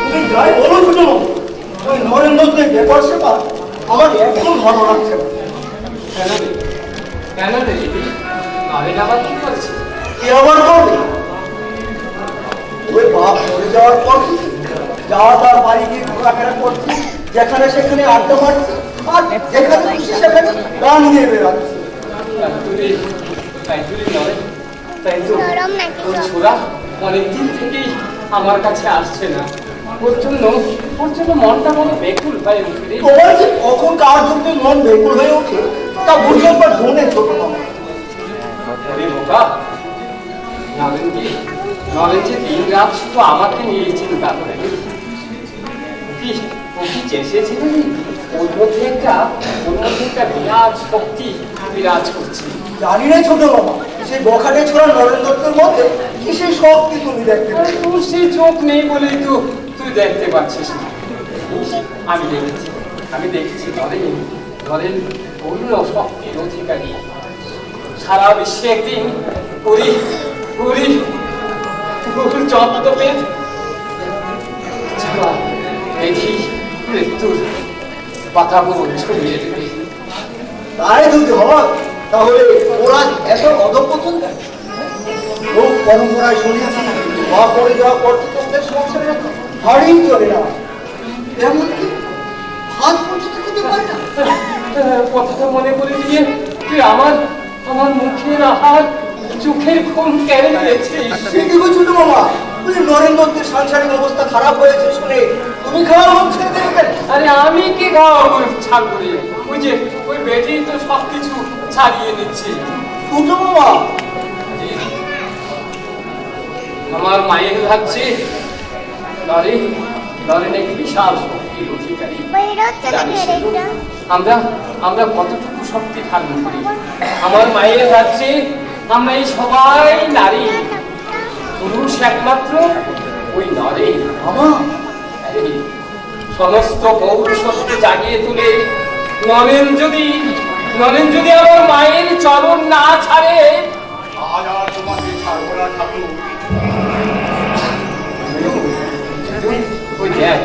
তুমি যাই বলো ছোট ওই নরেন্দ্রকে ব্যাপার সেবা আমার একদম ভালো লাগছে না। কেন রে নরেন আবার কি করছে? কি আবার করবে? ওই বাপ মরে যাওয়ার পর যা তার বাড়ি গিয়ে ঘোরাফেরা করছে, যেখানে সেখানে আড্ডা মারছে, আর যেখানে খুশি সেখানে গান নিয়ে বেড়াচ্ছে। ছোড়া অনেকদিন থেকেই আমার কাছে আসছে না, ওর জন্য মনটা বড় বেকুল হয়ে উঠে। তোমার যে কখন কার জন্য মন বেকুল হয়ে ওঠে তা বুঝে একবার শোনে ছোট মামা। নরেন যে দিন রাত শুধু আমাকে নিয়ে চিন্তা করে। ও কি চেয়েছিল ওর মধ্যে একটা বিরাট শক্তি বিরাজ করছে। জানি না ছোট মামা, সেই বখাটে ছোড়া নরেন দত্তের মধ্যে কি সেই শক্তি তুমি দেখতে পাচ্ছ? তোর সেই চোখ নেই বলেই তো তুই দেখতে পাচ্ছিস না। আমি দেখেছি নরেন পূর্ণ শক্তির অধিকারী। সারা বিশ্বে একদিন চন্দ্রপেট দেখি মৃত্যুর বাতাবরণ ছড়িয়ে দেবে। তাই যদি হয় তাহলে ওরা এত অধপতন দেয়। লোক পরম্পরায় শুনিয়েছে না, মা পড়ে যাওয়া কর্তৃত্বের সংসারে হাড়ি চলে না, এমনকি ভাত পর্যন্ত খেতে পারে না। কথাটা মনে করে দিয়ে তুই আমার মুখের আহার চোখের ঘুম কেড়ে নিয়েছিস। ছোট মামা, তুমি নরেন দত্তের সাংসারিক অবস্থা খারাপ হয়েছে শুনে তুমি খাওয়ার মুখ ছেড়ে দেবেন? আরে আমি কি খাওয়াবো ছাড় করি? ওই বেটি তো সবকিছু ছাড়িয়ে নিচ্ছে। ছোট মামা, আমার মায়ের ভাবছে নরেন এক বিশাল শক্তির অধিকারী। আমরা কতটুকু শক্তি ধারণ করি? আমার মায়ের ভাবছে আমরা এই সবাই নারী, পুরুষ একমাত্র ওই নরেন। সমস্ত পৌরুষত্ব জাগিয়ে তুলে নরেন যদি আমার মায়ের চরণ না ছাড়ে, আজ আর তোমাকে ছাড়বো না ঠাকুর। ওই দেখ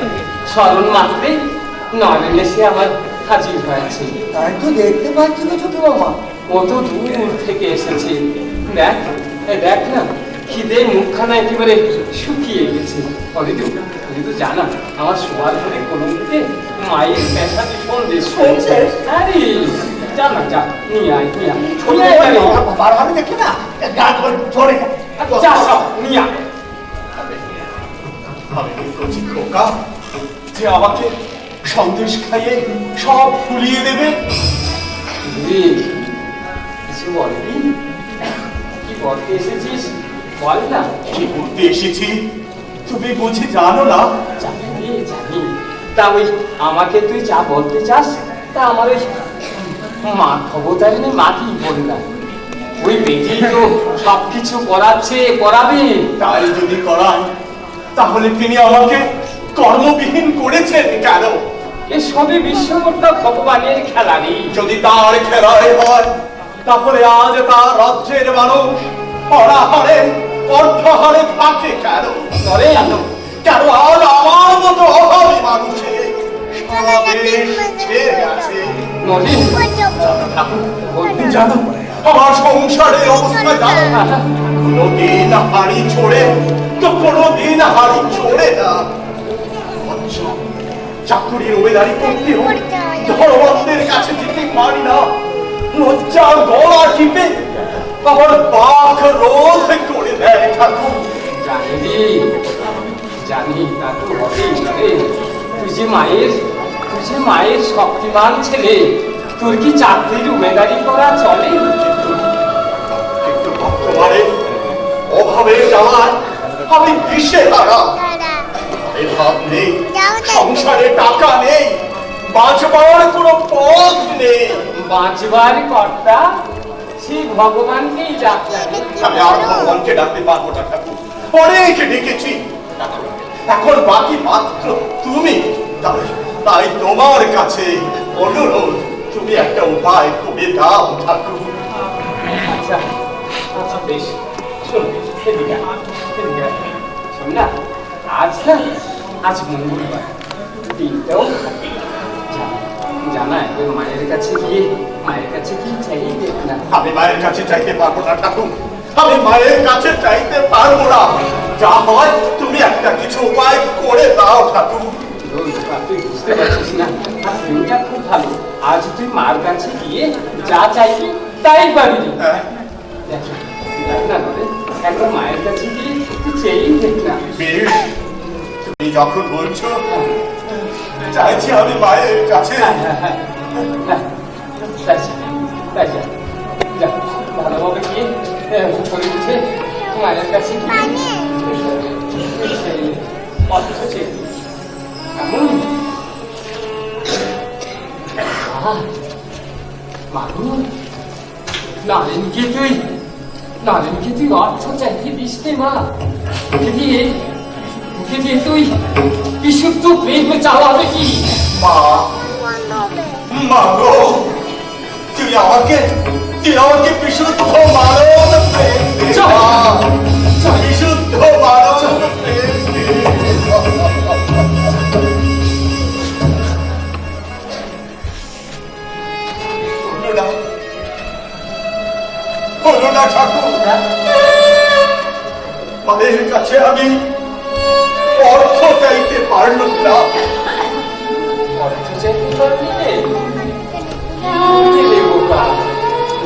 চরণ মাত্রে নরেন এসে আমার হাজির হয়েছে। তাই তো দেখতে পাচ্ছি না ছোট মামা। কত দূর থেকে এসেছে। দেখ না, খিদে মুখখানা একেবারে শুকিয়ে গেছে। তো জানা আমার শোয়ার ঘরে কলমতে মায়ের পেশা সন্দেশ শুনছে। আরে জানা যা নিয়ে আয় বারবার দেখি না গা করে চলে যা সব নিয়ে আয়। আমি বলছি খোকা যে আমাকে সন্দেশ খাইয়ে সব ফুলিয়ে দেবে। কিছু বলবি? কি বলতে এসেছিস বল না। কি করতে এসেছি তুমি বুঝি জানো না? জানি তা ওই আমাকে তুই যা বলতে চাস তা আমার ওই মা খবরদারিনী মাকেই বললাম। ওই বেটি তো সবকিছু করাবে। তাই যদি করান তাহলে তিনি আমাকে কর্মবিহীন করেছেন কেন? এ সবই বিশ্বকর্তা ভগবানের খেলা নেই। যদি তার খেলায় হয় তাহলে আজ তার রাজ্যের মানুষ অনাহারে অর্থহারে থাকে কেন? কেন আজ আমার মতো অভাবী মানুষের সারা দেশ ছেড়ে আছে? জানো আমার সংসারের অবস্থা জানো? কোনদিন হাড়ি ছোড়ে তো কোনদিন হাড়ি ছোড়ে না। চাকুরির ওয়েদারি করতেও ধরবন্দের কাছে যেতে পারি না। লজ্জার গলা টিপে আমার বাঘ রোধ করে দেয় ঠাকুর। জানি তা তো হবেই রে। তুই যে মায়ের শক্তিমান ছেলে, তোর কি চাকরির উমেদারি করা চলে? কিন্তু বর্তমানে অভাবের জ্বালায় আমি দিশেহারা। ভাত নেই, সংসারে টাকা নেই, বাঁচবার কোনো পথ নেই। বাঁচবার কর্তা সেই ভগবানকেই ডাকতে। আমি আর ভগবানকে ডাকতে পারবো না ঠাকুর, অনেক ডেকেছি। এখন বাকি মাত্র তুমি। তাই তোমার কাছে অনুরোধ, তুমি একটা উপায় করে দাও ঠাকুর। আচ্ছা বেশ, শোন এদিকে আয়, এদিকে আয়। শোন না, আজ না, আজ মঙ্গলবার, দিনটাও খারাপ। জানা একবার মায়ের কাছে গিয়ে মায়ের কাছে কি চাই দেখ না। আমি মায়ের কাছে চাইতে পারবো না ঠাকুর, আমি মায়ের কাছে চাইতে পারবো না। যা হয় তুমি একটা কিছু উপায় করে দাও ঠাকুর। তুই বুঝতে পারছিস না, আর দিনটা খুব ভালো। আজ তুই মার কাছে গিয়ে যা চাইবি তাই পাবি। হ্যাঁ, দেখ না নরে, একবার মায়ের কাছে গিয়ে তুই চেয়েই দেখ না। বেশ, তুমি যখন বলছো চাইছি আমি মায়ের কাছে। তাই যা, ভালোভাবে গিয়ে ছড়ে উঠে মায়ের কাছে গিয়ে অথচ চেয়ে এমন মানুষ নারেনকে তুই অর্থ চাইতে দিস নে মা। ওকে দিয়ে তুই বিশুদ্ধ প্রেম চাওয়াবে কি? মা, মা গো, তুই আমাকে বিশুদ্ধ মানব প্রেম দে মা। বিশুদ্ধ মানব প্রেম দে। বলো না ঠাকুর, মায়ের কাছে আমি অর্থ চাইতে পারলাম না। অর্থ চাইতে পারবি রে? কি দেবো কা?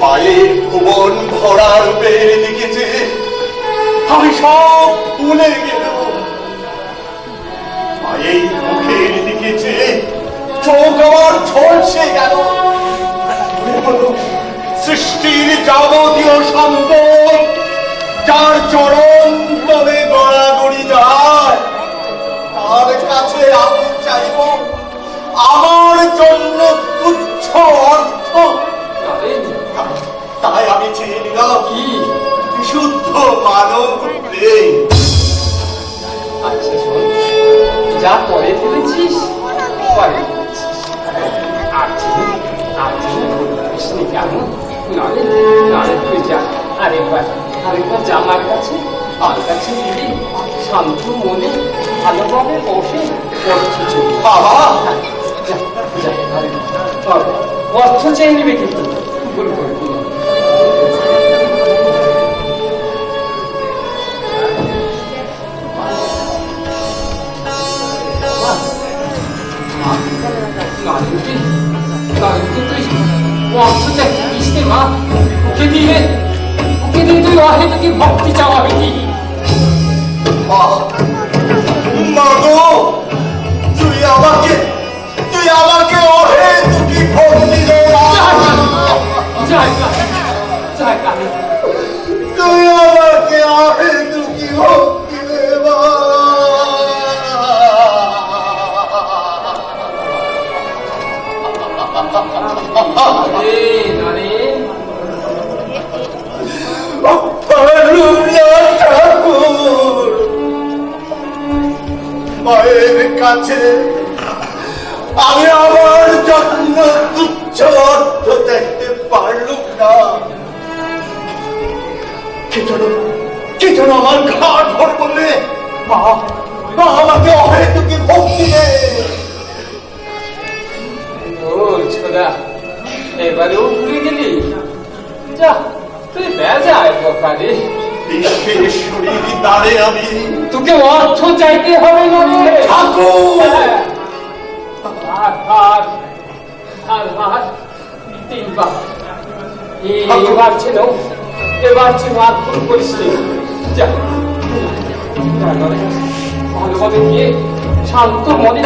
মায়ের ভুবন ভরা রূপের দিকে যে আমি সব ভুলে গেল। মায়ের মুখের দিকে যে চোখ আমার ঝলসে গেল। মনে হলো সৃষ্টির যাবতীয় সম্পদ যার চরণ তবে গড়াগড়ি যায়, তার কাছে আমি চাইব আমার জন্য তুচ্ছ অর্থ। তাই আমি চেয়ে নিলাম কি? বিশুদ্ধ মানব প্রেম। আচ্ছা শোন, যা করে ফেলেছিস করে ফেলেছিস। আর কেমন নারে তুই যা, আরেকবার জামার কাছে আর কাছে দিবি, শান্ত মনে ভালোভাবে বসে বাবা, অর্থ চেয়ে নিবে কিন্তু ভুল করবি না। ওকে দিয়ে তুই অহেতুকি ভক্তি চাওয়াবি কি? মা গো, তুই আমাকে অহেতুকি ভক্তি দে না। তুই আমাকে অহেতুকি ভক্তি দে না। মায়ের কাছে আমি আমার জন্য তুচ্ছ অর্থ দেখতে পারলুম না। কে যেন আমার ঘাট ভর বললে, মা আমাকে অহেতুকি ভক্তি দে। ও ছোড়া, এবারেও ভুলে গেলি? যা, তুই বেজায় দোকানে। বিশ্বেশ্বরীর দ্বারে আমি তোকে অর্থ চাইতে হবে না রে ঠাকুর। আর তিনবার এবার ছিল আর ভুল করিস নি। যা, ভালোভাবে গিয়ে শান্ত মনে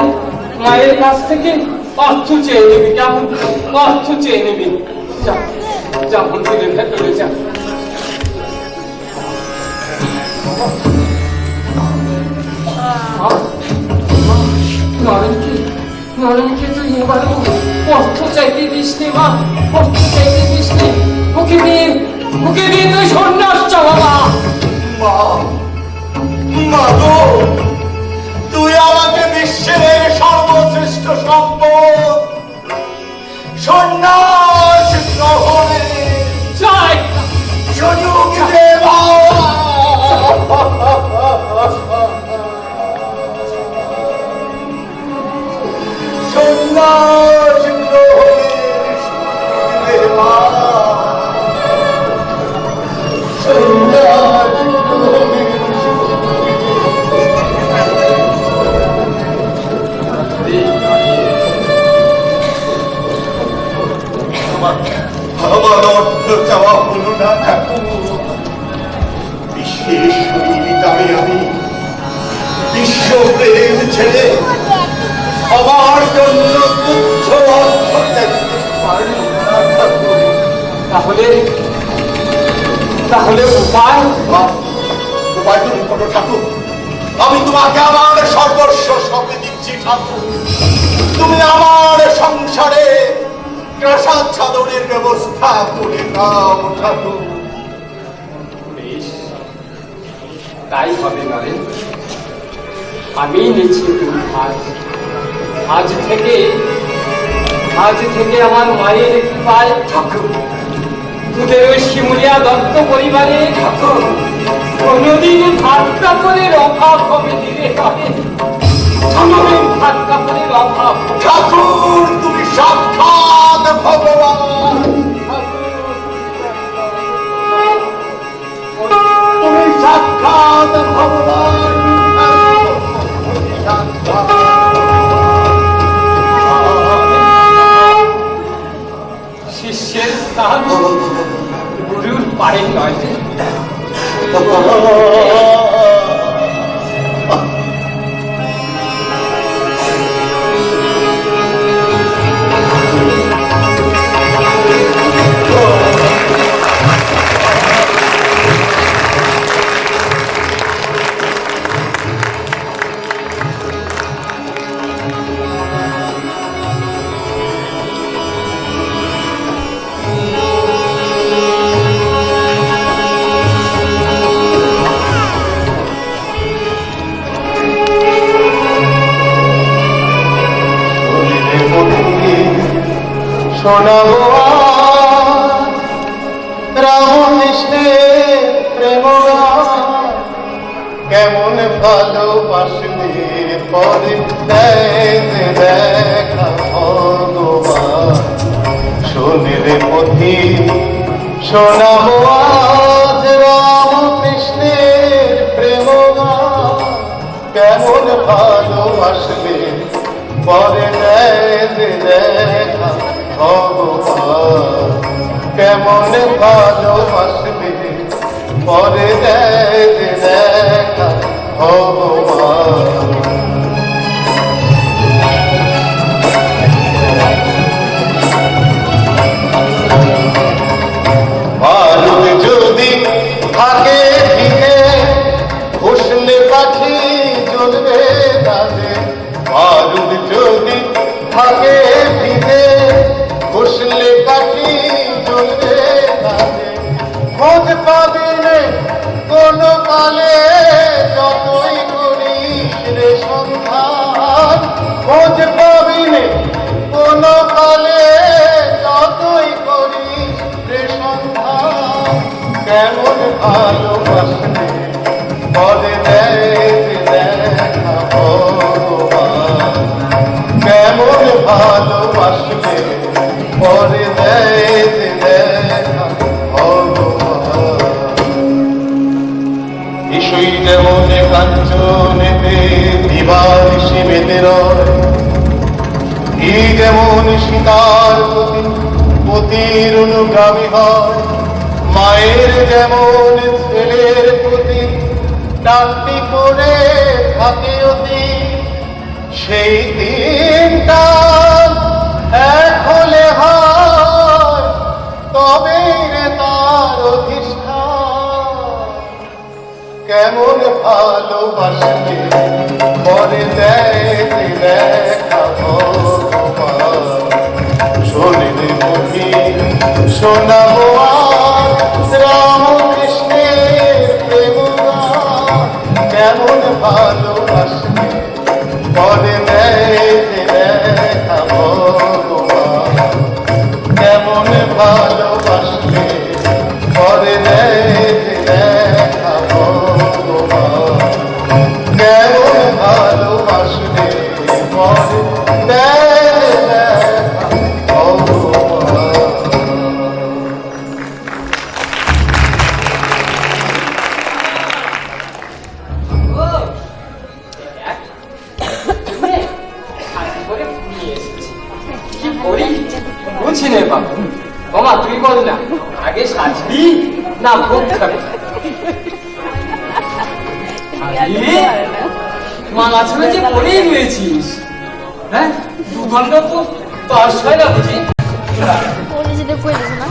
মায়ের কাছ থেকে অর্থ চেয়ে নিবি। কেমন? অর্থ চেয়ে নিবি। যা মন্দিরের ভেতরে যা। নরেনকে তুই এবারও অর্থ চাইতে দিস নে মা, অর্থ চাইতে দিস নে। ওকে দিয়ে তুই সন্ন্যাস চাওয়া মা। মা গো, তুই আমাকে বিশ্বের সর্বশ্রেষ্ঠ সম্পদ সন্ন্যাস গ্রহণে চাই সুযোগ দে বাবা। শেষ কবিতায় আমি বিশ্বপ্রেম ছেড়ে আমার জন্য তুচ্ছ অর্থ দেখতে পারি না ঠাকুর। তাহলে তাহলে উপায় উপায় তুমি কোনো ঠাকুর, আমি তোমাকে আমার সর্বস্ব সঁপে দিচ্ছি ঠাকুর। তুমি আমার সংসারে প্রাসাদ সাধনের ব্যবস্থা করে দাও ঠাকুর। বেশ, তাই হবে নরেন। আমি নিচ্ছি ভার। আজ থেকে আমার মায়ের কৃপায় ঠাকুর, তোদের ওই শিমুলিয়া দত্ত পরিবারে ঠাকুর কোনদিন ভাত কাপড়ের অভাব হবে দিলে হবে, কোনদিন ভাত কাপড়ের অভাব। ঠাকুর তুমি সাক্ষাৎ ভগবান, তুমি সাক্ষাৎ ভগবান। শিষ্যের স্থান গুরুর পায়ে নয়। শোনাবো রাম কৃষ্ণের প্রেম কেমন ভালোবাসলে পরে দেখা ভগবান। শোনে পথি শোনাবো আজ রাম কৃষ্ণের প্রেম কেমন ভালোবাসলে পরে দেখা ভগবান। কেমন ভালোবাসবে পরে দেখা ভগবান। ভারত যদি থাকে দিকে ঘুষলে পাখি জ্বলবে তাদের। ভারত যদি থাকে দিকে ঘুষলে পাখি জ্বলবে তাদের। খোঁজ পাবে কোন কালে যতই করিস রে সন্ধান। খোঁজ পাবি কোন কালে যতই করিস রে সন্ধান। কেমন ভালোবাসলে পরে দেখা ভগবান। কেমন ভালোবাসলে পরে দেখা ভগবান। ঈশ্বর যেমন কাঞ্চনেতে দিবানিশি বেঁধে রয়, এই যেমন সীতার প্রতি পতির অনুগামী হয়। মায়ের যেমন ছেলের প্রতি টানটি করে থাকে অতি, সেই দিনটা এক হলে হয় তবে রে তার অধিষ্ঠান। কেমন ভালোবাসলে পরে দেখা ভগবান। শোনে মুখি শোনাবো রাম কৃষ্ণের প্রেম কেমন ভালোবাসলে পরে দেখা ভগবান। কেমন ভালোবাসলে পরে দেখা ভগবান। কেমন ভালোবাসলে পরে দেখা ভগবান। বুঝি নে বাবু, মামা তুই বল না, আগে সাজবি না ভোগ খাবি? মালা ছেড়ে যে পড়েই রয়েছিস, হ্যাঁ 2 ঘন্টা তো দশ হয় না বুঝি? নিজেদের কই দেবো না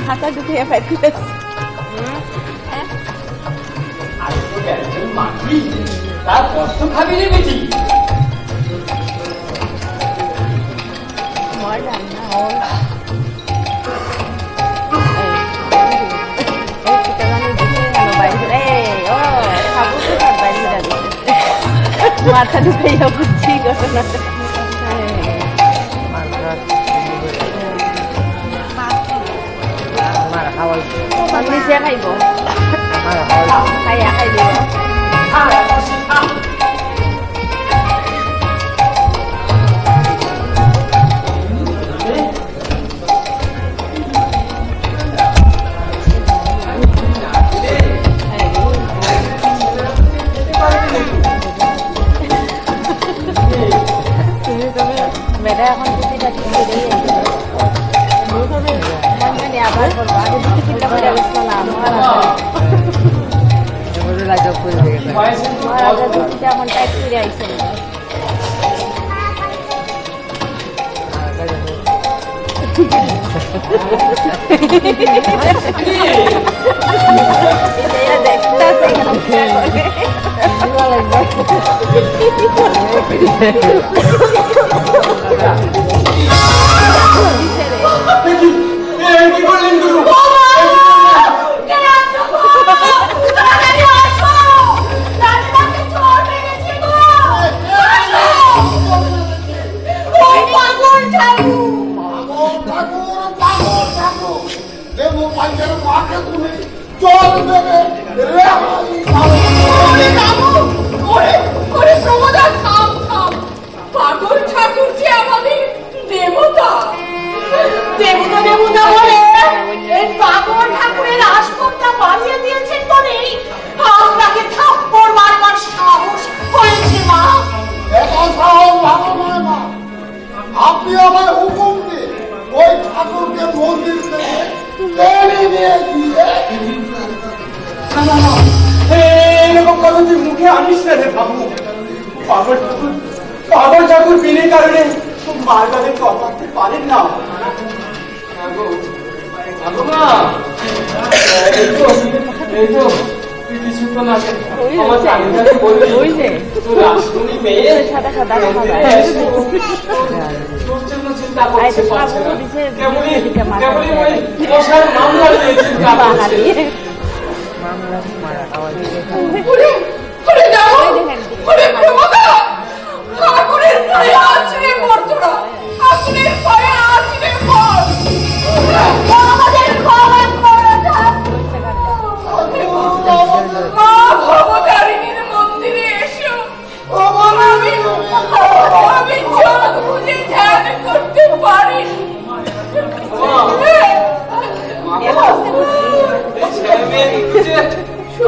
হাতা ঢুকিয়ে পাইতে আর তো একজন মাটি তার কষ্ট খাবি রে বেটি। আমার রান্না মাথা ঢুকাইয়া বুঝছি ঘটনাটা নিজে খাইব খাইয়া খাই দিব মেয়েরা এখন দুটিটা ঠিক করে আবার করবো আগে দুটি চিন্তা করে বসবো না মহারাজা দুটিটা এখন টাইট করে আইসেন কি করলেন গুরু? পাগল ঠাকুর যে আমাদের দেবতা দেবতা দেবতা বলে এই পাগল ঠাকুরের আসপদটা বাজিয়ে দিয়েছেন বলেই আপনাকে থাপ্পড় মারবার সাহস হয়েছে মা। আপনি আমার হুকুম দিয়ে ওই ঠাকুরকে মন্দির থেকে টেনে নিয়ে গিয়ে এরকম কথা তুই মুখে আনিস না রে বাবু। পাগল ঠাকুর বিনে কারণে মার কাছে চপাতে পারেন না। এই তো তুই কিছুক্ষণ আগে আমার স্বামীটাকে বললি তোর রাসমণি মেয়ে সাদা সাদা তোর জন্য চিন্তা করছে পারছে না। কেবলই ওই মশার মামলা নিয়ে চিন্তা করছে। ওরে যাও ওরে প্রমোদা ঠাকুরের পায়ে আছড়ে পড় তোরা ঠাকুরের পায়ে আছড়ে পড় আমাদের ক্ষমা করে দাও মা ভবতারিণীর মন্দিরে এসো আমি চোখ বুঝে ধ্যান করতে পারি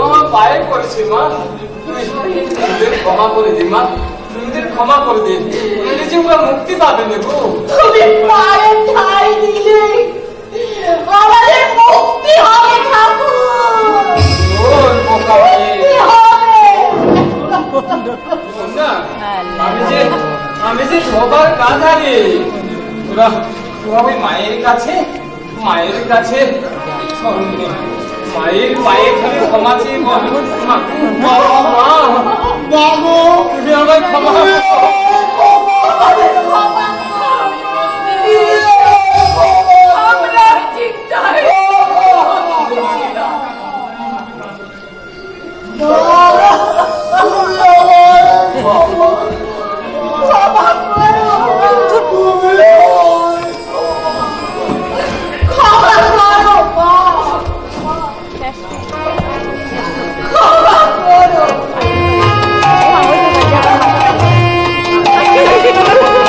আমার পায়ে পড়েছে মা, তুই ক্ষমা করে দে মা, তুই ক্ষমা করে দে, যে ওরা মুক্তি পাবে না গো। তুমি পায়ে ঠাই দিলে আমাদের মুক্তি হবে ঠাকুর ওর বোকা মেয়ে। না, আমি যে সবার কাঁধা রে, তোরা ওই মায়ের কাছে শরণ নে। মায়ের পায়ে খালি ক্ষমা চেয়ে বল, মা তুমি আমায় ক্ষমা করো। আমরা চিন্তায়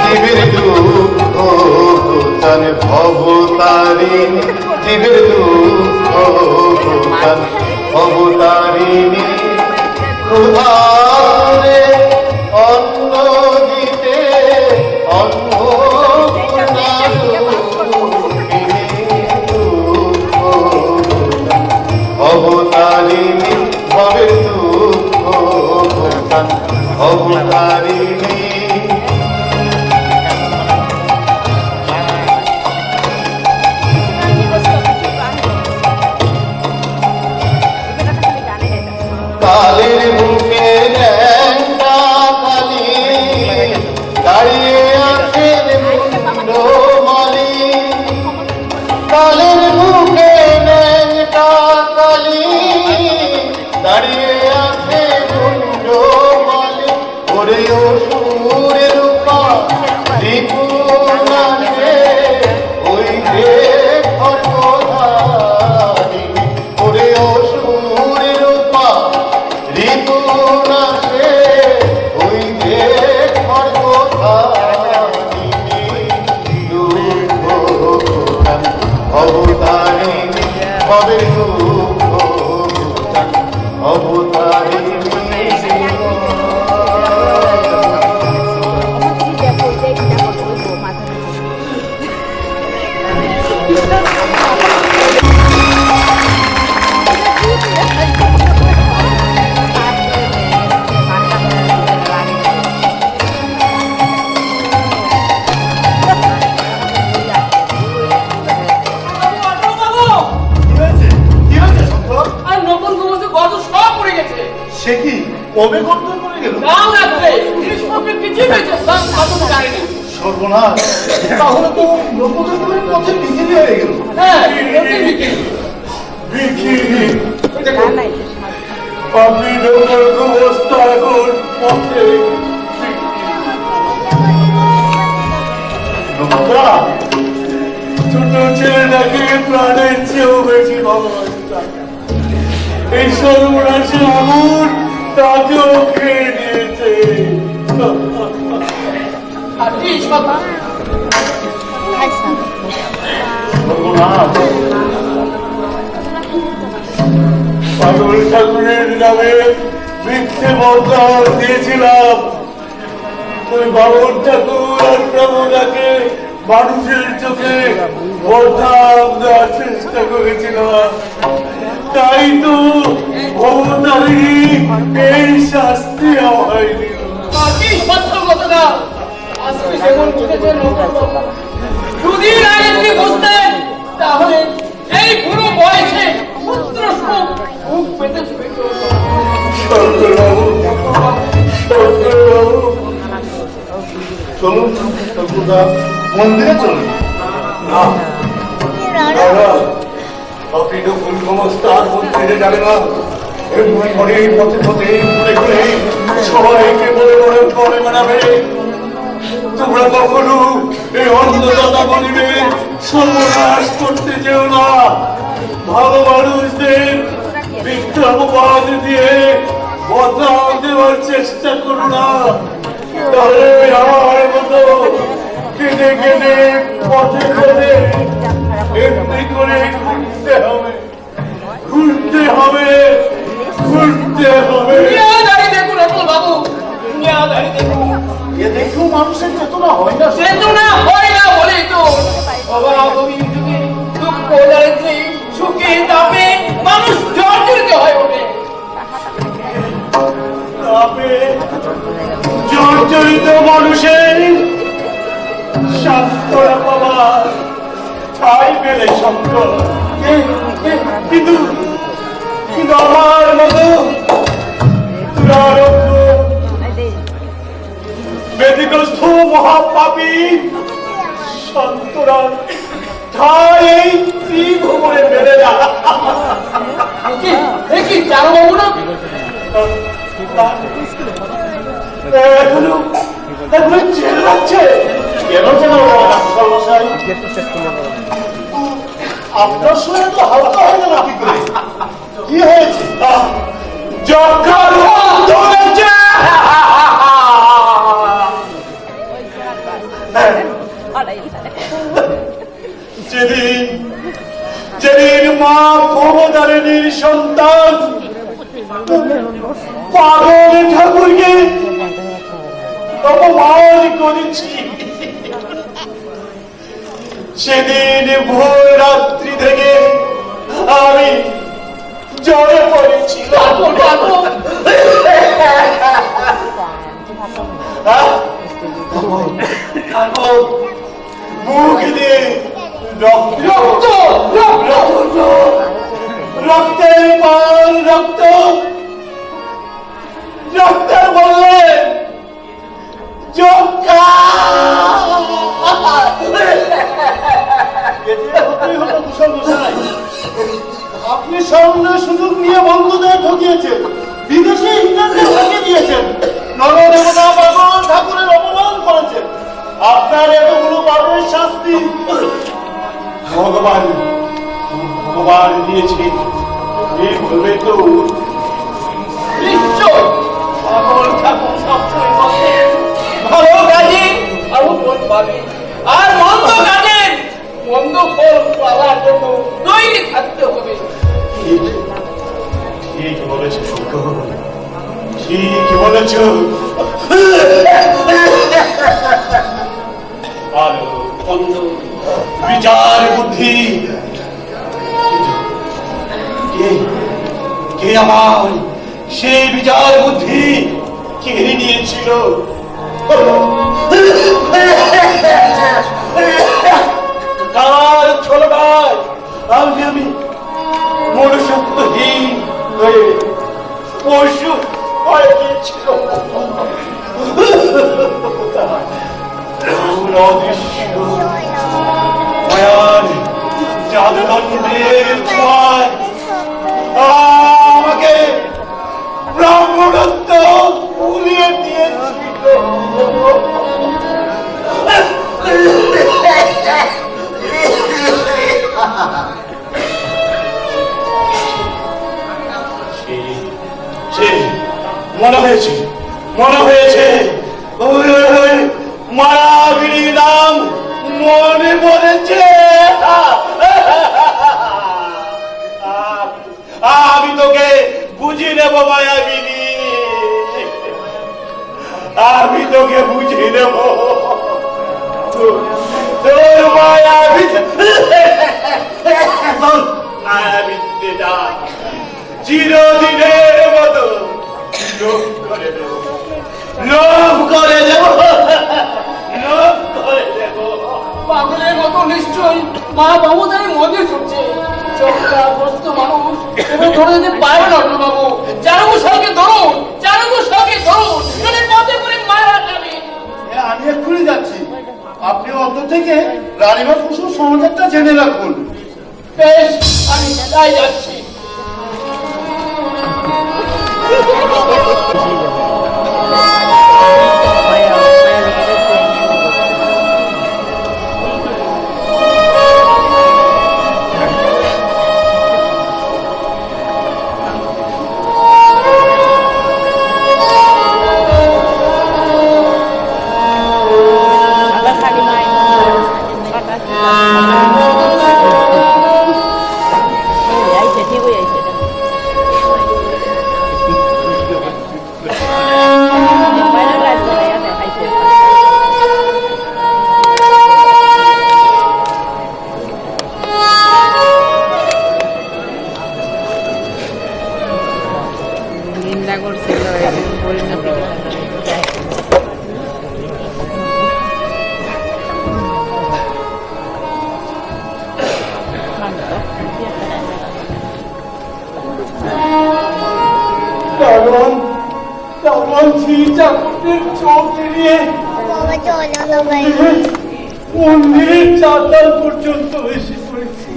জীবের দুঃখ ঘোচান ভবতারিণী, জীবের দুঃখ ঘোচান ভবতারিণী, ক্ষুধারে অন্ন দিতে অন্ন ভবতারিণী ভবের দুঃখ কালের বুকে ন্যাংটা কালি দাঁড়িয়ে আছেন মুন্ডমালি কালের বুকে ন্যাংটা কালি দাঁড়িয়ে আছে মুন্ডমালি ওরে অসুরের রূপা রিপুনাথে ওই যে খড়গধারী ওরে অসুরের রূপা রিপুনাথে ওই যে খড়গধারী দুঃখ অবতারিণী কবে দুঃখ অবতারিণী সে কি কবে গর্দন করে গেল সর্বনাশ তাহলে তো লোকজনের পথে বিক্রি হয়ে গেল আপনি লোকের অবস্থা এখন পথে ছোট ছেলেটাকে প্রাণের চেয়েও বেশি ভালোবাসতাম এই সর্বনাশে আগুন তাকেও খেয়ে নিয়েছে পাগল ঠাকুরের নামে মিথ্যে বদনাম দিয়েছিলাম ওই বাবুর ঠাকুর আর প্রভুদাকে মানুষের চোখে বদনাম দেওয়ার চেষ্টা করেছিলাম তাই তো ভবতারিণী এই শাস্তি হয়নি সত্য কথাটা আজকে যেমন বুঝেছেন দুদিন আগে যদি বুঝতেন তাহলে এই পুরো বয়সে পুত্র সুখ মুখ পেতে চলুন ঠাকুরদা মন্দিরে চলুন আপনি তো ফুল সমস্তার মন্দিরে যাবে না এমনি করে পথে পথে ঘুরে ঘুরে সবাইকে বলে বলে করে বেড়াবে তোমরা কখনো এই অন্ধদাতা বলিবে সর্বনাশ করতে যেও না ভালো মানুষদের মিথ্যা অপবাদ দিয়ে বদনাম দেওয়ার চেষ্টা করো না তাহলে আমার মতো কেঁদে কেঁদে পথে পথে এমনি করে ঘুরতে হবে ঘুরতে হবে ঘুরতে হবে দেখুন বাবু দেখুন এ দেখেও মানুষের চেতনা হয় না চেতনা হয় না বলেই তো বাবা গভীর যুগে দুঃখ দারিদ্রে সুখে তাপে মানুষ জর্জরিত হয়ে ওঠে জর্জরিত মানুষের স্বাস্থ্য পাবার ঠাই পেলে শক্ত কিন্তু কিন্তু আমার মতো ব্যতিগ্রস্ত মহাপাপী সন্তরা ঠাই এই ত্রিভুবনে বেড়ে যা দেখি চারু বাবু না এখনো চেল্লাচ্ছে কেন যেন মশাই আপনার শরীর তো হালকা হয়ে গেল কি করে কি হয়েছে যক্ষা রোগ ধরেছে যেদিন যেদিন মা ভবতারিণীর সন্তান পাগল ঠাকুরকে অপমান করেছি সেদিন ভোর রাত্রি থেকে আমি জ্বরে পড়েছি মুখ দিয়ে রক্তের পান রক্ত মাস্টার মশাই, আপনি সামান্য সুযোগ নিয়ে বন্ধুদের ঠকিয়েছেন, বিদেশে ইংরেজদের ঠকিয়ে দিয়েছেন, নরদেবতা পাগল ঠাকুরের অপমান করেছেন। আপনার এতগুলো পাপের শাস্তি ভগবান ভগবান দিয়েছে, এই ভেবে তো নিশ্চয় পাগল ঠাকুর সবসময় বলে ভালো কাজে ভালো ফল পাবে, আর মন্দ কাজে মন্দ ফল পাওয়ার জন্য তৈরি থাকতে হবে। ঠিক ঠিক বলেছ সত্য, ঠিক বলেছ। ভালো মন্দ বিচার বুদ্ধি, কে আমার সেই বিচার বুদ্ধি কেড়ে নিয়েছিল? কার ছোটটায় আমি মনুষ্যত্বহীন হয়ে পশু হয়ে গিয়েছিল। মায়ার জাদুদণ্ডের ছোঁয়ায় আমাকে ব্রাহ্মণত্ব ভুলিয়ে দিয়েছিল। মনে হয়েছে মায়াবিনী নাম মনে পড়েছে। আমি তোকে বুঝি নেব মায়াবিনী, আমি তোকে বুঝি নেব। তোর মায়াবিদ্যা চিরদিনের মতো লোভ করে দেব, লোভ করে দেব, লোভ করে দেব। পাগলের মতো নিশ্চয়ই মা বাবুদের মধ্যে ছুটছে। চক্রাগ্রস্ত মানুষ এবার ধরে যেতে পারবে না বাবু। জানবো সঙ্গে ধরুন, জানবো সঙ্গে ধরুন, নইলে পথে করে মারা যাবে। আমি এক্ষুনি যাচ্ছি, আপনি অত থেকে রানীমা কুসুম সমাচারটা জেনে রাখুন। বেশ, আমি তাই যাচ্ছি। মন্দিরের চাতাল পর্যন্ত এসে পড়েছি।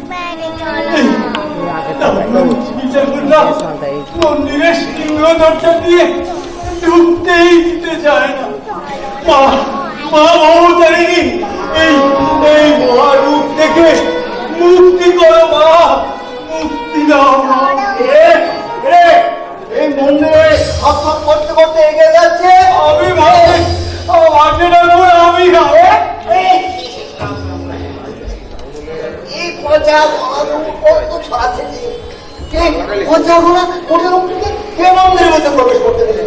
মন্দিরের সিংহ দরজা দিয়ে ঢুকতেই দিতে চায় না। মা মমতারিণী, এই মহারূপ থেকে মুক্তি করো মা, মুক্তি দাও মা। এই মন্দিরে হাত করতে করতে এগিয়ে যাচ্ছে। আমি ভাই মাঠে ডাকবো, আমি এই পচা কত ছড়াচ্ছে। পচাগুলো কোটের উপর থেকে কে মন্দিরের মধ্যে প্রবেশ করতে দিলে?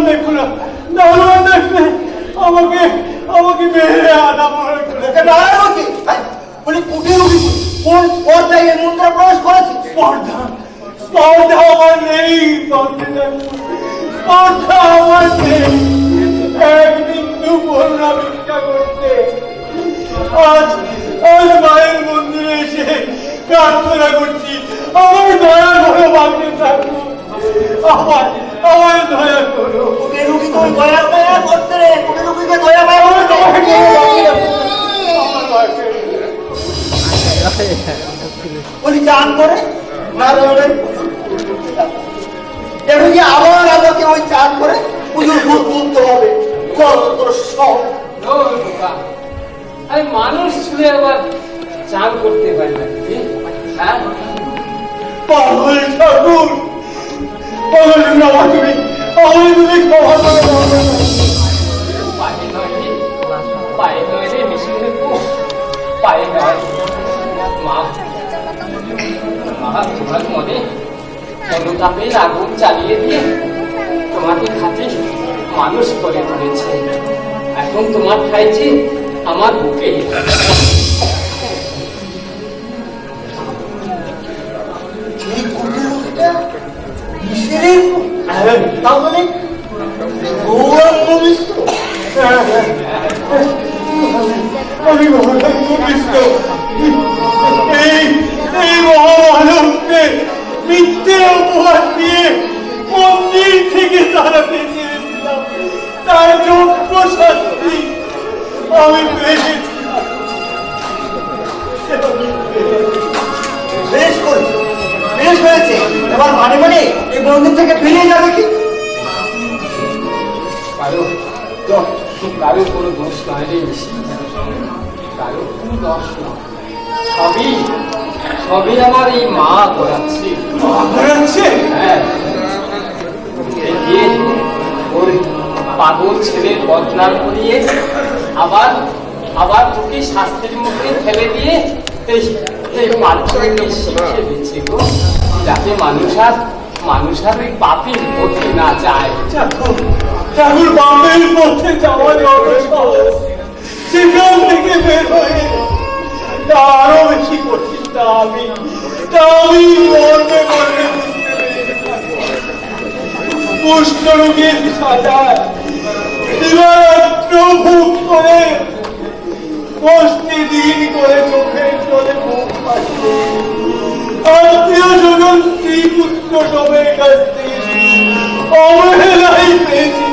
দেখুন, আমাকে মেরে আনা মনে করে বলি কুটির কোন পর্যায়ে এর মন্দিরে প্রবেশ করেছে? স্পর্ধা আমার নেই, স্পর্ধা আমার নেই। একদিন দুপুর না ভিক্ষা করতে, আজ মায়ের মন্দিরে এসে প্রার্থনা করছি, আমার দয়া করে বাঁচতে থাকুন, আমায় দয়া করো। ওকে রুগী তুমি দয়া মায়া করতে রে, ওকে রুগীকে দয়া মায়া করতে। বলি চান করে নারায়ণের পুজোর দেখো আবার আমাকে ওই চান করে পুজোর ভূত তুলতে হবে। কত সব ও বোকা, আরে মানুষ ছুঁড়ে আবার চান করতে পারে না কি? হ্যাঁ, পাগল ঠাকুর, পাগল বাবা, তুমি আমায় তুমি ক্ষমা করে দাও। পায়ে নয় রে, পায়ে নয় রে মিশিয়ে পায়ে নয়। মা, মা তোমার মনে অনুতাপের আগুন চালিয়ে দিয়ে তোমাকে খাঁটি মানুষ করে তুলেছে। এখন তোমার খাইছে আমার বুকে। এই কুকুরটা কিসের তাহলে গৌরব করিস তো? আমি ভগবান কৃষ্ণ এই এই মহামানবকে মিথ্যে উপহার দিয়ে মন্দির থেকে তাড়াতে চেয়েছিলাম, তার যোগ্য শাস্তি আমি পেয়েছি। বেশ করেছে, বেশ হয়েছে। এবার মানে মানে এই মন্দির থেকে ফিরে যাবে কি? কারো কোনো দোষ নয় রে মিশি, কারো কোনো দোষ নয়। সবই সবই আমার এই মা করাচ্ছে। হ্যাঁ, এই ওর পাগল ছেলের বদনাম করিয়ে আবার আবার তোকে শাস্তির মুখে ফেলে দিয়ে এই পাঁচজনকে শিখে দিচ্ছে গো, যাতে মানুষ আর ওই পাপের পথে না যায়। ঠাকুর বাপের পথে যাওয়া যত সহজ, সেখান থেকে বের হয়ে আরো বেশি কঠিন। তা আমি মরবে মরবে পুষ্ট রোগীর সাজায় দিবারাত্র ভোগ করে প্রতিদিন করে চোখের জলে মুখ পাচ্ছে। আত্মীয় স্বজন স্ত্রী পুত্র সবের কাছ থেকে অবহেলাই পেয়েছি।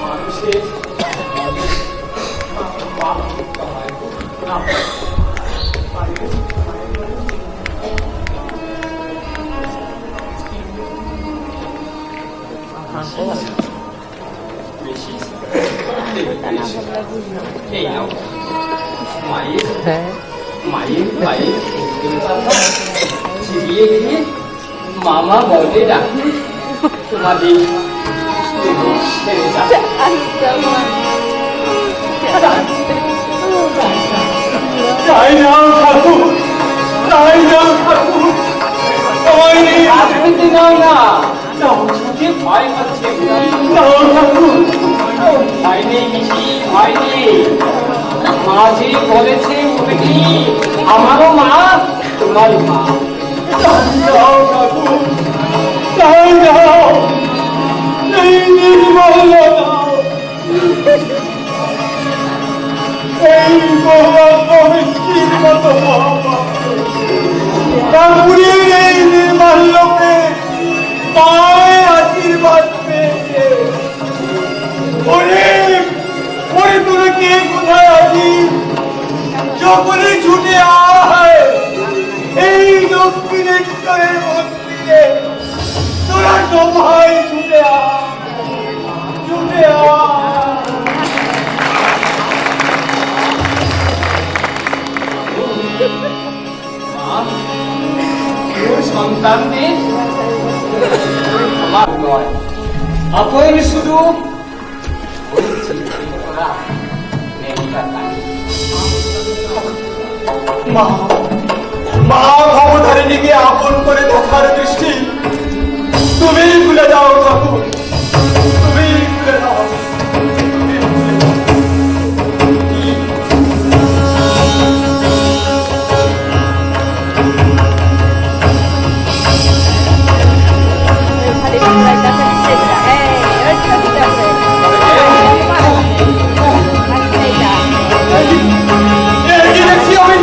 মানুষের এই নাও মায়ের মায়ের মায়ের চিবিয়ে গিয়ে মামা বলে ডাকি তোমাদের ছেড়ে যাবে। তাই নাও ঠাকুর, তাই নাও ঠাকুর, রাজনীতি নাও না, ছুটে ভয় পাচ্ছে। নাও ঠাকুর। ভয় নেই মিশি, ভয় নেই। মা যে বলেছে ওটা কি আমারও মা, তোমার মা। যাও ঠাকুর, তাই যাও, এই নির্মল দাও, এই মহামিষ্টির মতো ঠাকুরের এই নির্মল লোকে মায়ের আশীর্বাদ পেয়েছে। ওরে ওরে তোরা কে কোথায় আছিস? সকলে ছুটে আয় এই দক্ষিণেশ্বরের মন্দিরে, তোরা সবাই ছুটে আয়, ছুটে আয়। সন্তানদের আমার নয়, আপন শুধু মা ভবধারিণীকে আপন করে দেখার দৃষ্টি তুমি ভুলে যাও ঠাকুর, তুমি ভুলে যাও। Ahí está. দেখছি আমি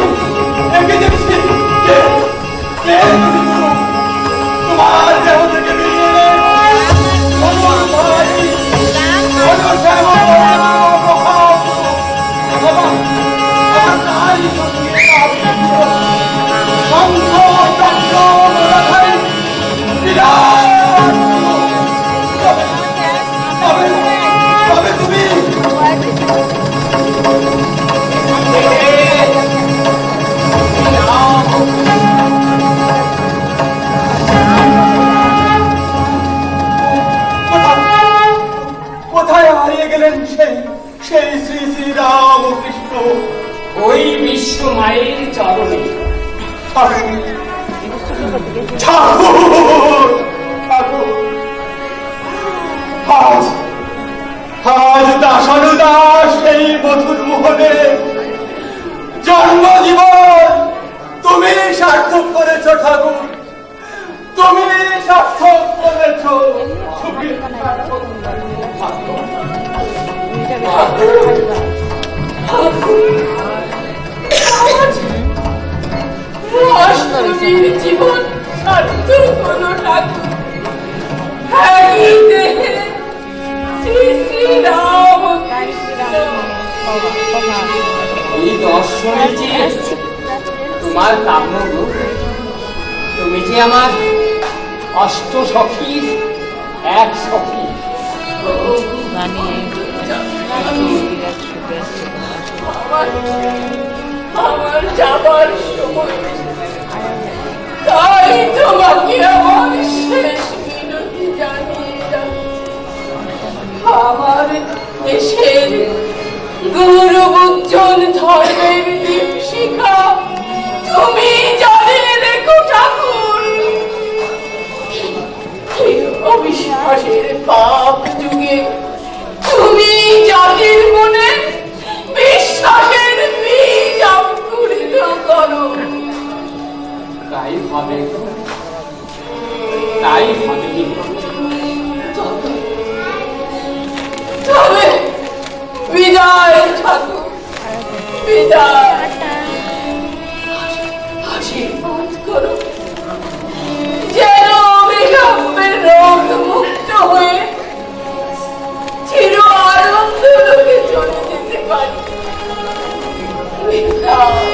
হারিয়ে গেলেন সেই সেই শ্রী শ্রী রামকৃষ্ণ। ওই বিশ্ব মায়ের চরণে। ঠাকুর ঠাকুর আজ আজ দাসানুদাস সেই মধুর মোহনে জন্ম জীবন তুমি সার্থক করেছ ঠাকুর, তুমি সার্থক করেছ। রাষ্ট্রবীর জীবন সার্থক হলো ঠাকুর। এই দেহে শ্রী শ্রী রামকৃষ্ণ। এই দর্শনে যে তোমার কাম্য রূপ, তুমি যে আমার অষ্ট সখীর এক সখী। আমার যাবার সময়, তাই তোমাকে আমার শেষ মিনতি জানিয়ে যাচ্ছি। আমার দেশের গৌরব উজ্জ্বল ধর্মের দীপশিখা তুমি জ্বালিয়ে রেখো ঠাকুর। এই অবিশ্বাসের পাপ যুগে তুমি জাতির মনে বিশ্বাসের বীজ অঙ্কুরিত করো। তাই হবে, তাই হবে। তবে বিদায় ঠাকুর, বিদায়। আশীর্বাদ করো যেন বিলম্বের রোগ মুক্ত হয়ে চির আনন্দ লোকে চলে যেতে পারি। বিদায়,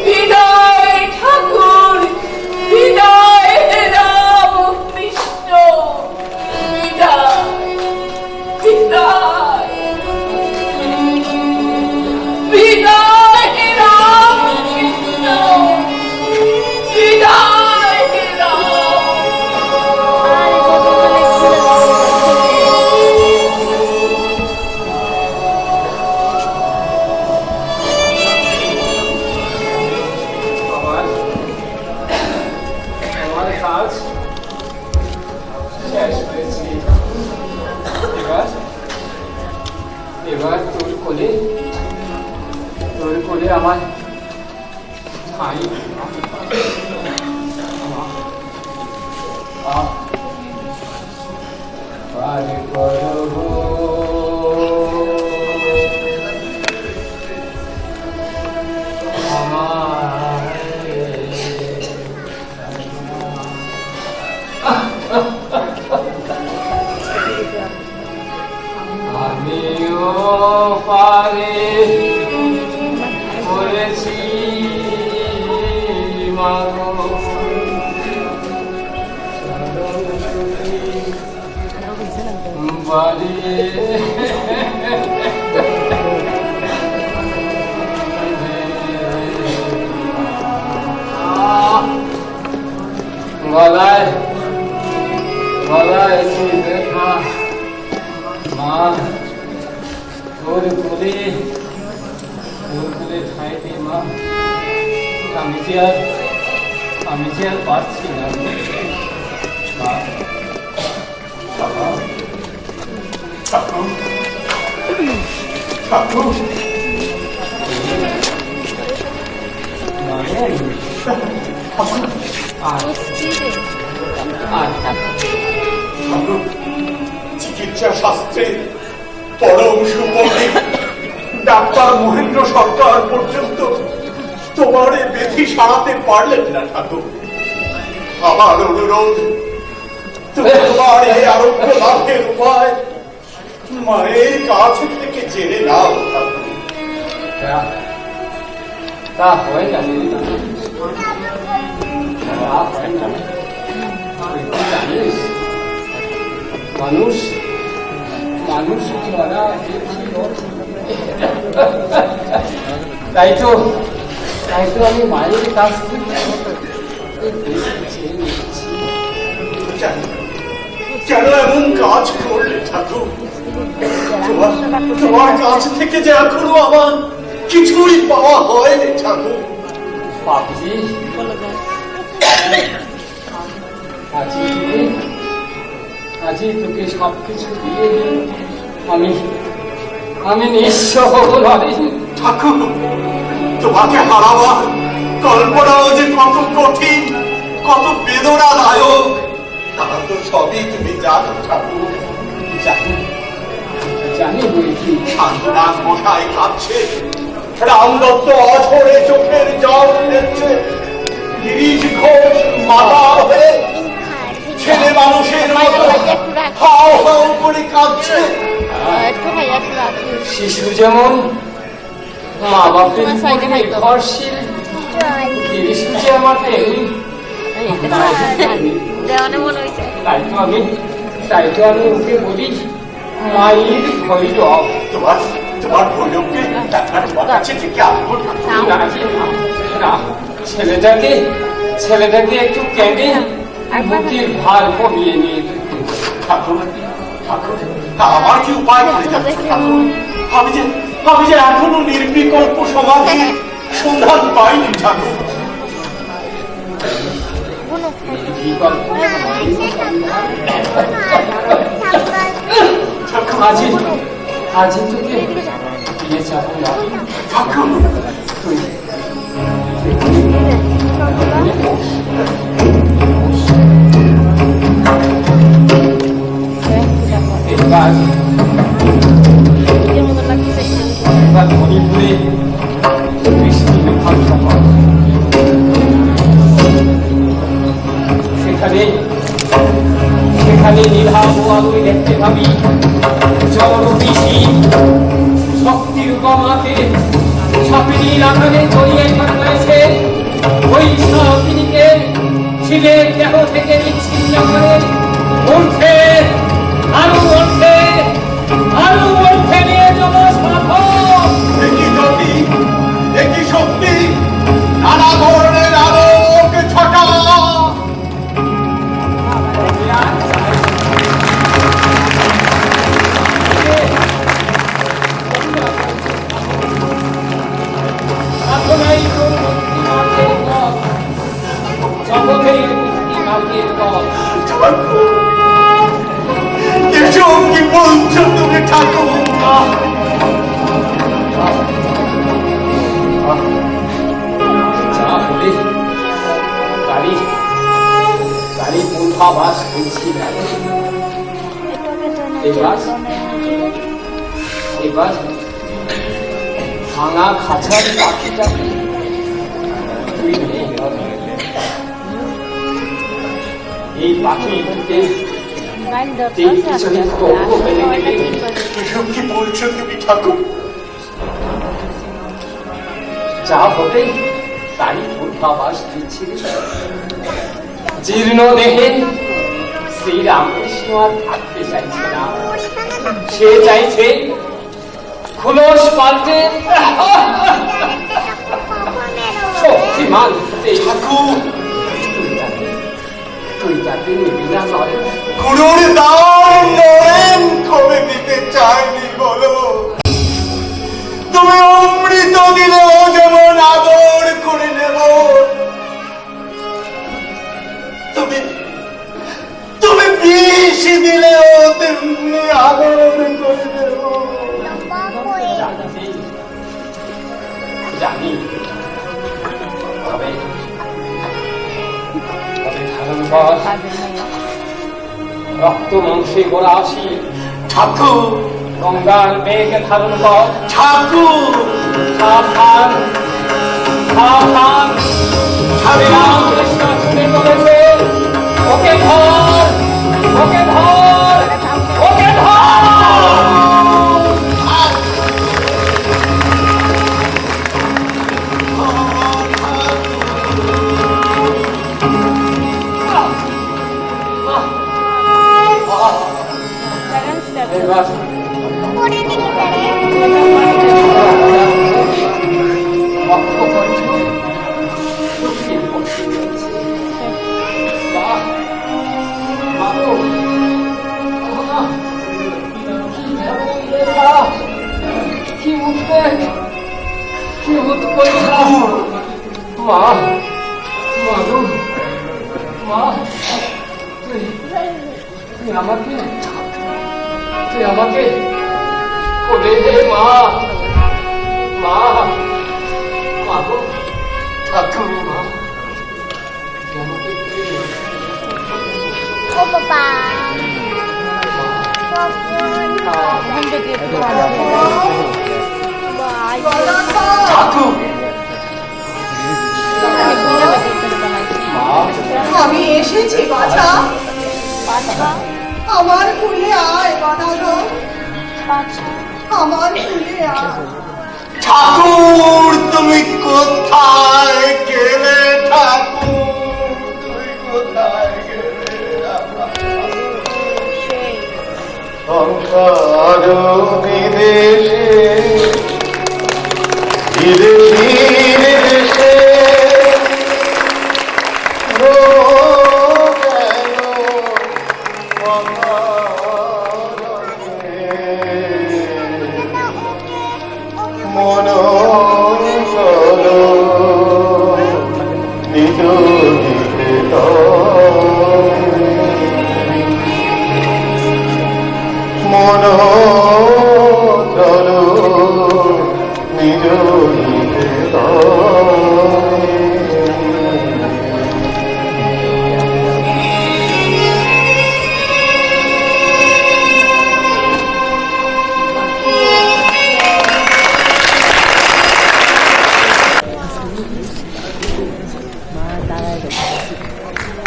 বিদায় ঠাকুর, বিদায় রামকৃষ্ণ, বিদায়, বিদায়, বিদায় রামকৃষ্ণ, বিদায় রাম। আমার কাজ শেষ হয়েছে। এবার তোর কোলে আমার ঠাঁই। পারে করব আমিও পারে করেছি মাগো বাড়ি গলায় গলায় তুই দেখা মা, তোর কোলে ঠাইতে মা, আমি যে আর পারছি না মা। বাবা ঠাকুর ঠাকুর ঠাকুর চিকিৎসা শাস্ত্রে পরম সুপণ্ডিত ডাক্তার মহেন্দ্র সরকার পর্যন্ত তোমার এই ব্যাধি সারাতে পারলেন না ঠাকুর। আমার অনুরোধ, তুমি তোমার এই আরোগ্য লাভের উপায় মায়ের কাছ থেকে জেনে নাও ঠাকুর। তা হয় না, জানিস মানুষ মানুষ ধরা তাই তো আমি মায়ের কাছ থেকে কেন এমন কাজ করলে ঠাকুর? তোমার কাছ থেকে যে এখনো আমার কিছুই পাওয়া হয়নি ঠাকুর। বাপজি আজি তোকে সবকিছু দিয়ে আমি নিঃস্ব হব নরেন। ঠাকুর তোমাকে হারাবার কল্পনাও যে কত কঠিন, কত বেদনাদায়ক, তা তো সবই তুমি জানো ঠাকুর। জানি জানি বইকি শান্তনাথ মশাই খাচ্ছে, রামদত্ত অঝরে চোখের জল ফেলছে, গিরিশ ঘোষ মাথা হয়ে ছেলে মানুষের মতো হাও হাও করে কাঁদছে। শিশু যেমন মা বাপের উপর নির্ভরশীল, শিশু যে আমার তেমনি। তাই তো আমি ওকে বলি মায়ের ভৈরব। তোমার ভৈরবকে তোমার কাছে থেকে আসবো না, ছেলেটাকে একটু কেঁদে বুকের ভার কমিয়ে নিয়ে ঠাকুর ঠাকুর আমার কি উপায় করে যাচ্ছে ঠাকুর? আমি যে এখনো নির্বিকল্প সমাধির সন্ধান পাইনি ঠাকুর। আজি তোকে দিয়ে যাবো না ঠাকুর। এবার মণিপুরে বৃষ্টি বিধানসভা, সেখানে নিধাব আলোয় দেখতে পাবি জড় পিসি শক্তির গমাকে সাপিনীর আকারে জড়িয়ে রয়েছে। ওই সাপিনীকে ছিলের দেহ থেকে বিচ্ছিন্ন করে উঠছে আরো উঠছে আরো উঠছে নিয়ে যাবো সাধক। একই গতি, একই শক্তি, নানা ধরনের আলোক ছটা। সাধনাই তোর মুক্তি মার্গের পথ, জগতের মুক্তি মার্গের পথ। এসব কি বলছো তুমি ঠাকুর? যা হলে গাড়ি পূর্বাভাস করছি না। এবার ভাঙা খাঁচার পাখিটাকে তুই নেই হবে। এই পাখি দুটোকে এসব কি বলছো তুমি ঠাকুর? যা হবে তারই পূর্বাভাস দিচ্ছি। জীর্ণ দেহে শ্রীরামকৃষ্ণ আর থাকতে চাইছে না, সে চাইছে খুলস পাল্টে শক্তিমান ঠাকুর তুই তাকে নিবি না নয়। গুরুর দান নরেন কবে দিতে চাইনি বলো? তুমি অমৃত দিলেও যেমন আদর করে নেব, তুমি বিষ দিলেও তেমনি আদর করে নেব। জানি তবে ধারণ কর রক্ত মাংসে গোড়া আসি ঠাকুর গঙ্গার মেঘ ধারণ কর। ঠাকুর সাবধান সাবধান, রামকৃষ্ণ ছুটে চলেছে। ওকে ধর, ওকে ধর, ওকে ধর। এবার দেখ কি উৎকণ্ঠা। মা, মা গো, মা, তুই আমাকে কোলে নে মা, মা, মা গো, ঠাকুর মা, তুই আমাকে কোলে নে। ও বাবা ঠাকুর, আমি এসেছি বাছা, আমার কুলে আয় বানালো, আমার কুলে আয়। ঠাকুর তুমি কোথায় গেলে? ঠাকুর তুমি কোথায় গেলে? সংসার বিদেশে বিদেশির দেশে গো কেন মন চলো নিজ মন চলো নিজ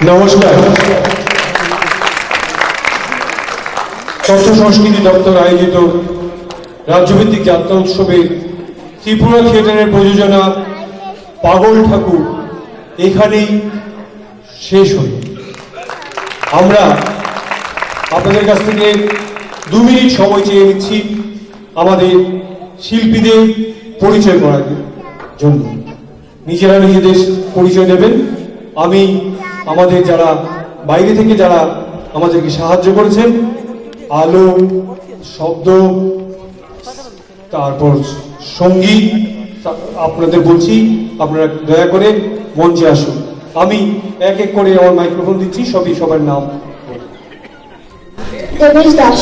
নমস্কার। তথ্য সংস্কৃতি দপ্তর আয়োজিত রাজ্যভিত্তিক যাত্রা উৎসবে ত্রিপুরা থিয়েটারের প্রযোজনা পাগল ঠাকুর এখানেই শেষ হল। আমরা আপনাদের কাছ থেকে 2 মিনিট সময় চেয়ে নিচ্ছি আমাদের শিল্পীদের পরিচয় করার জন্য। নিজেরা নিজেদের পরিচয় দেবেন। আমি আমাদের যারা বাইরে থেকে যারা আমাদেরকে সাহায্য করেছেন, আলো, শব্দ, তারপর সঙ্গীত, আপনাদের বলছি আপনারা দয়া করে মঞ্চে আসুন। আমি এক এক করে আমার মাইক্রোফোন দিচ্ছি, সবার নাম। দেবেশ দাস,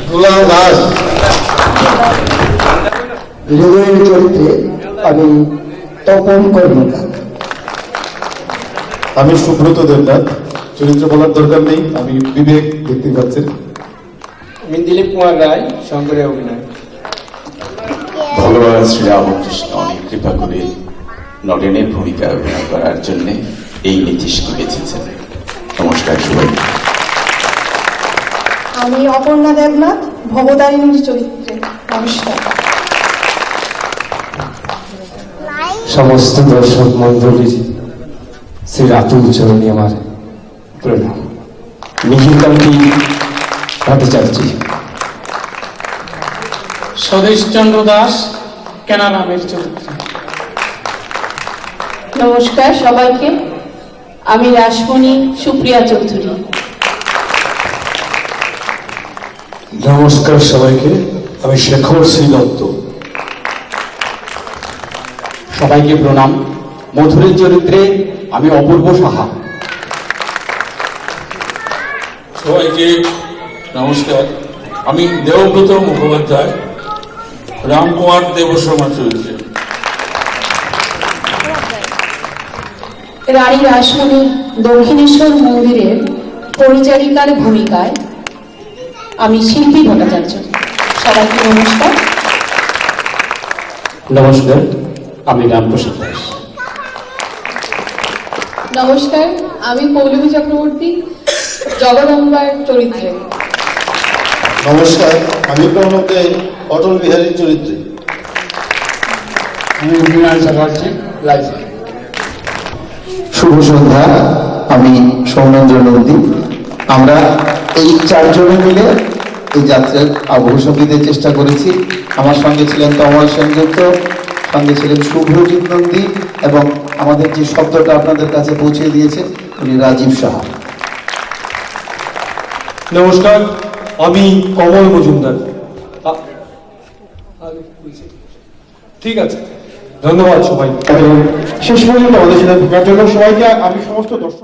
দুলাল দাস, হৃদয়ের চরিত্রে আমি তপন কর্মকার। আমি সুব্রত দেবনাথ। চরিত্র বলার দরকার নেই, আমি বিবেক, দেখতে পাচ্ছেন। আমি দিলীপ কুমার রায়, শঙ্করে অভিনয়। ভগবান শ্রীরামকৃষ্ণ অনেক কৃপা করে নরেনের ভূমিকা অভিনয় করার জন্য এই নীতিশকে বেছেছেন। নমস্কার সবাই। আমি অপর্ণা দেবনাথ, ভবতারিণীর চরিত্রে। নমস্কার। সমস্ত দর্শক মন্ডলীর শ্রী রাতুল চরণে আমার প্রণাম। মিহিরকান্তি ভট্টাচার্য। স্বদেশচন্দ্র দাস, কেনারামের চরিত্রে। নমস্কার সবাইকে, আমি রাসমণি সুপ্রিয়া চৌধুরী। নমস্কার সবাইকে, আমি শেখর শ্রী দত্ত। সবাইকে প্রণাম। মধুরের চরিত্রে আমি অপূর্ব সাহা। সবাইকে নমস্কার, আমি দেবব্রত মুখোপাধ্যায়, রামকুমার দেবশর্মা চরিত্রে। রানী রাসমণি দক্ষিণেশ্বর মন্দিরের পরিচারিকার ভূমিকায় আমি শিল্পী ভট্টাচার্য। সবাইকে নমস্কার। নমস্কার, আমি রামপ্রসাদ দাস। নমস্কার, আমি পৌলমী চক্রবর্তী, জগদম্বার চরিত্রে। নমস্কার, আমি প্রণবকে অটল বিহারীর চরিত্রে। আমি অভিনয় চালাচ্ছি লাইভ। শুভ সন্ধ্যা, আমি সৌমেন্দ্র নন্দী। আমরা এই 4 জনে মিলে এই যাত্রার আবহ সঙ্গীতের চেষ্টা করেছি। আমার সঙ্গে ছিলেন তমল সেনগুপ্ত, সঙ্গে ছিলেন শুভ্রজিৎ নন্দী, এবং আমাদের যে শব্দটা আপনাদের কাছে পৌঁছে দিয়েছেন উনি রাজীব সাহা। নমস্কার, আমি কমল মজুমদার। ঠিক আছে, ধন্যবাদ সবাই। শেষ পর্যন্ত আমাদের সাথে থাকার জন্য সবাইকে আমি সমস্ত দর্শক